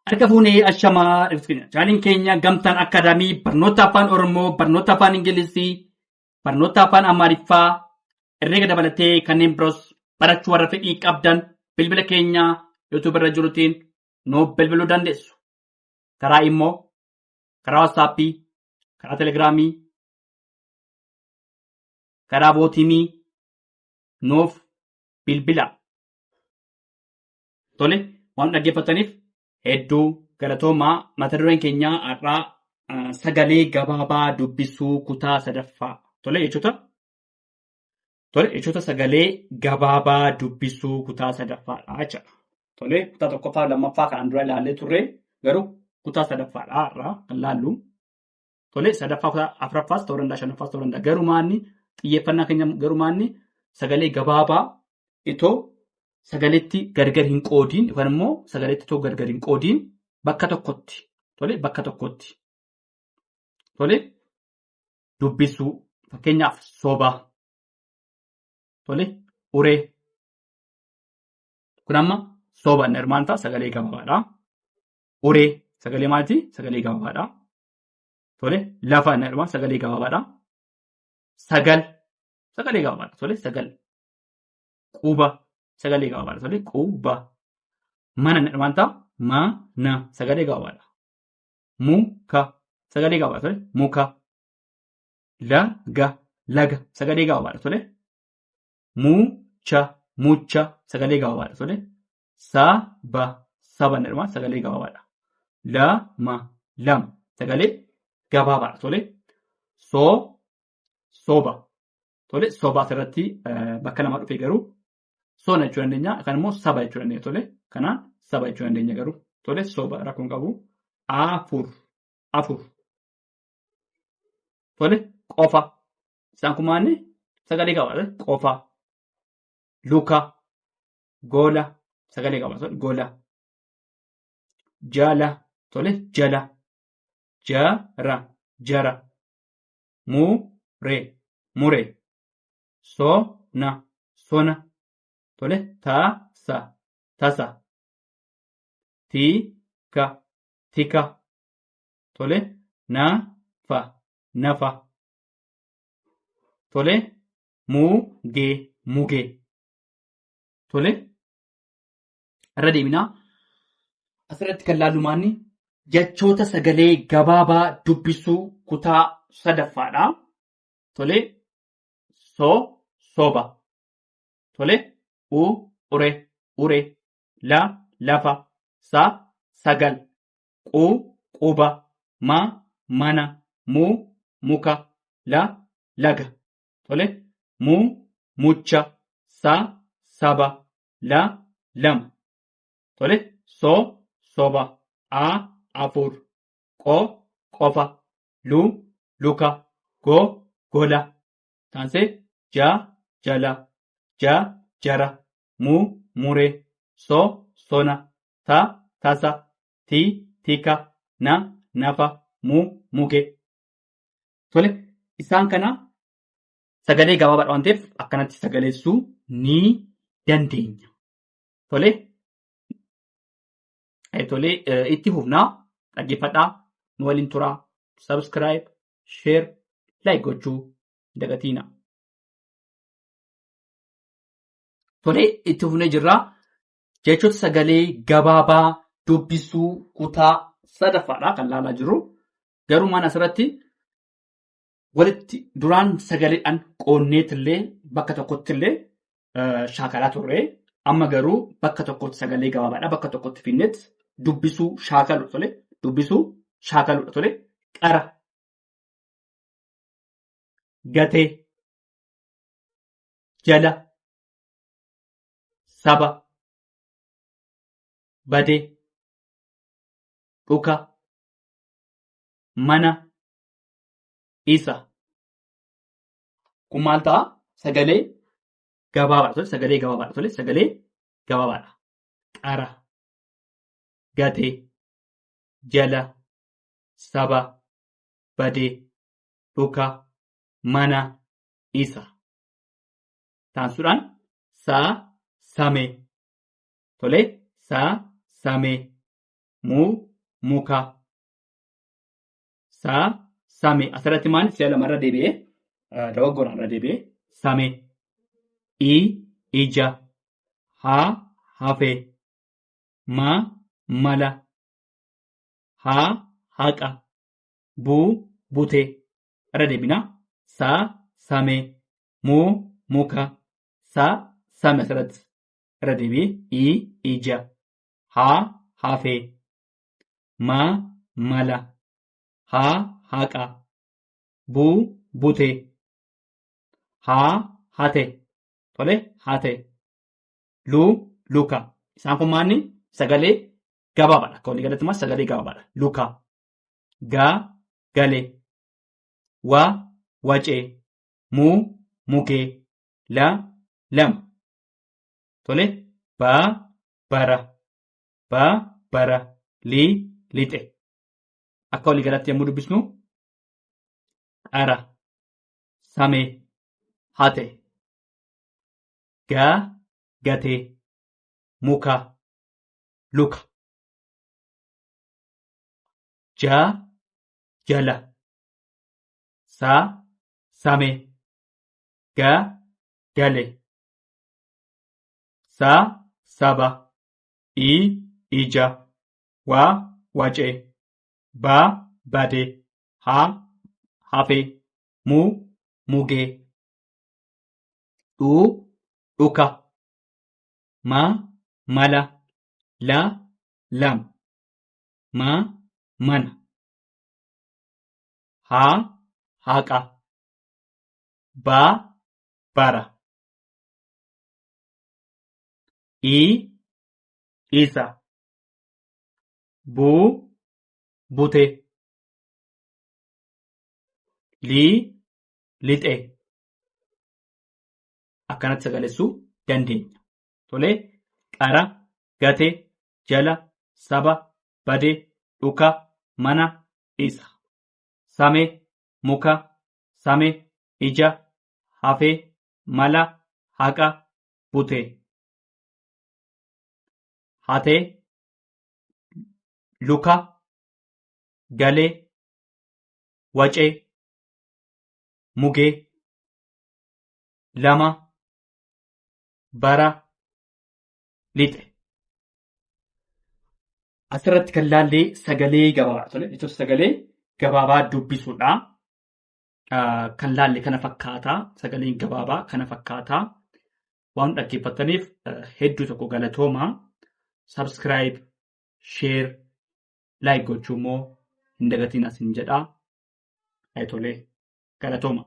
Harka fuunee ashamaa chaaniin keenya gamtaan akaadaamii barnoota afaan Oromoo, barnoota afaan Ingilizii, barnoota afaan Amaariffaa, herreega dabalatee kanneen biroos barachuu warra fedhii qabdan bilbila keenya YouTube irra jirutiin nu bilbiluu dandeessu. Karaa immoo karaa WhatsAppii, karaa Telegiraamii, karaa Bootiimii nuuf bilbila. Tole, waan dhaggeeffataniif hedduu galatoomaa. Mata dureen keenya har'aa sagalee gabaabaa dubbisuu kutaa sadaffaa. Tole jechoota sagalee gabaabaa dubbisuu kutaa sadaffaadha jechuudha. Tole, kutaa tokkoffaa lammaffaa kanaan dura ilaallee turre garuu kutaa sadaffaadha har'aa kan laallu. Tole, sadaffaa kutaa afuraffaas ta'uu danda'a, shanaffaas ta'uu danda'a. Garumaanni xiyyeeffannaa keenya garumaanni sagalee gabaabaa itoo sagaleetti gargar hin qoodiin yookaan immoo sagaleetti itoo gargar hin qoodiin bakka tokkotti. Tole, bakka tokkotti. Tole, dubbisuu fakkeenyaaf sobaa. Tole, uree. Kun amma soba inni hirmaan ta'a sagalee gabaabaadha. Uree sagalee maaliiti? Sagalee gabaabaadha. Tole, lafa inni hirmaan sagalee gabaabaadha. Sagal sagalee gabaabaadha. Tole, sagal. Quba sagalee gabaabaadha. Tole, quba. Mana inni hirmaan ta'a mana sagalee gabaabaadha. Muka sagalee gabaabaadha. Tole, muka. Laga sagalee gabaabaadha. Tole, mucha sagalee gabaabaadha. Tole, saba inni hirmaan sagalee gabaabaadha. Lama sagalee gabaabaadha. Tole, soba. Tole, soba asirratti bakka lama dhufee garuu soona jechuu dandeenya yookaan immoo saba jechuu dandeenya. Tole, kanaan saba jechuu dandeenya garuu. Tole, soba rakkoon qabu. Afur. Tole, qofa. Isaan kun maanni sagalee gabaabaadha. Qofa. Luka. Gola sagalee gabaabaadha. Gola. Jala. Tole, jala. Jara. Mure. Sona. Tole, tasa. Tika. Tole, nafa. Tole, muge. Tole, irra deebinaa asirratti kan laallu maanni jechoota sagalee gabaabaa dubbisuu kutaa sadaffaadha. Tole, soba. Tole, uree. Lafa. Sagal. Quba. Mana. Muka. Laga. Tole, mucha. Saba. Lama. Tole, soba. Afur. Qofa. Luka. Gola. Taansee jala. Jara. Mure. Sona. Tasa. Tika. Nafa. Muge. Tole, isaan kana sagalee gabaabaadha waan ta'eef akkanatti sagaleessuu ni dandeenya. Tole, itti fufnaa dhaggeeffadhaa nu waliin turaa. Subscribe, share, like gochuu dagatiina. Tole, itti fufnee jirraa jechoota sagalee gabaabaa dubbisuu kutaa sadaffaadha kan laalaa jirru. Garuu maan asirratti walitti duraan sagaleedhaan qoonneetillee bakka tokkottillee shaakalaa turre. Amma garuu bakka tokkotti sagalee gabaabaadha. Bakka tokkotti finneet dubbisuu shaakaluudha. Tole, dubbisuu shaakaluudha. Tole, qara. Gatee. Jala. Saba. Badee. Dhuka. Mana. Isa. Kun maal ta'a? Sagalee gabaabaadha. Tole, sagalee gabaabaadha. Tole, sagalee gabaabaadha. Qara. Gatee. Jala. Saba. Badee. Dhuka. Mana. Isa. Taansuudhaan samee. Tole, samee. muka. Same. Asirratti maal si'a lamarra deebi'ee dogoggoraan irra deebi'ee same. Ija. Hafee. Mala. Haqa. Butee. Irra deebina. Same. Muka. Same asirratti irra deebi'ee ija. Hafee. Mala. Haqa. Butee. Hate. Tole hate. Luka. Isaan kun maanni sagalee gabaabaadha. Akka walii galatti maal sagalee gabaabaadha. Luka. Galee. Wacee. Mukee. Lama. Tole bara. Lixe. Akka walii galatti yommuu dubbisnu qara. Samee. Hate. Gatee. Muka. Luka. Jala. Samee. Galee. Saba. Ija. Wacee. Badee. Hafee. Mugee. Dhuka. Mala. Lama. Mana. Haqa. Bara. Isa. Butee. Lixe. Akkanatti sagaleessuu dandeenya. Tole qara. Gatee. Jala. Saba. Badee. Dhuka. Mana. Isa. Samee. Muka. Samee. Ija. Hafee. Mala. Haqa. Butee. Hatee. Luka. Galee. Wacee. Mugee. Lama. Bara. Lixe. Asirratti kan laallee sagalee gabaabaa. Tole jechuun sagalee gabaabaa dubbisuudha. Kan laalle kana fakkaataa. Sagaleen gabaabaa kana fakkaataa. Waan dhaggeeffataniif hedduu tokko galatoomaa. Subscribe, share, like gochuu immoo hin dagatiin asin jedhaa. Tolee galatooma.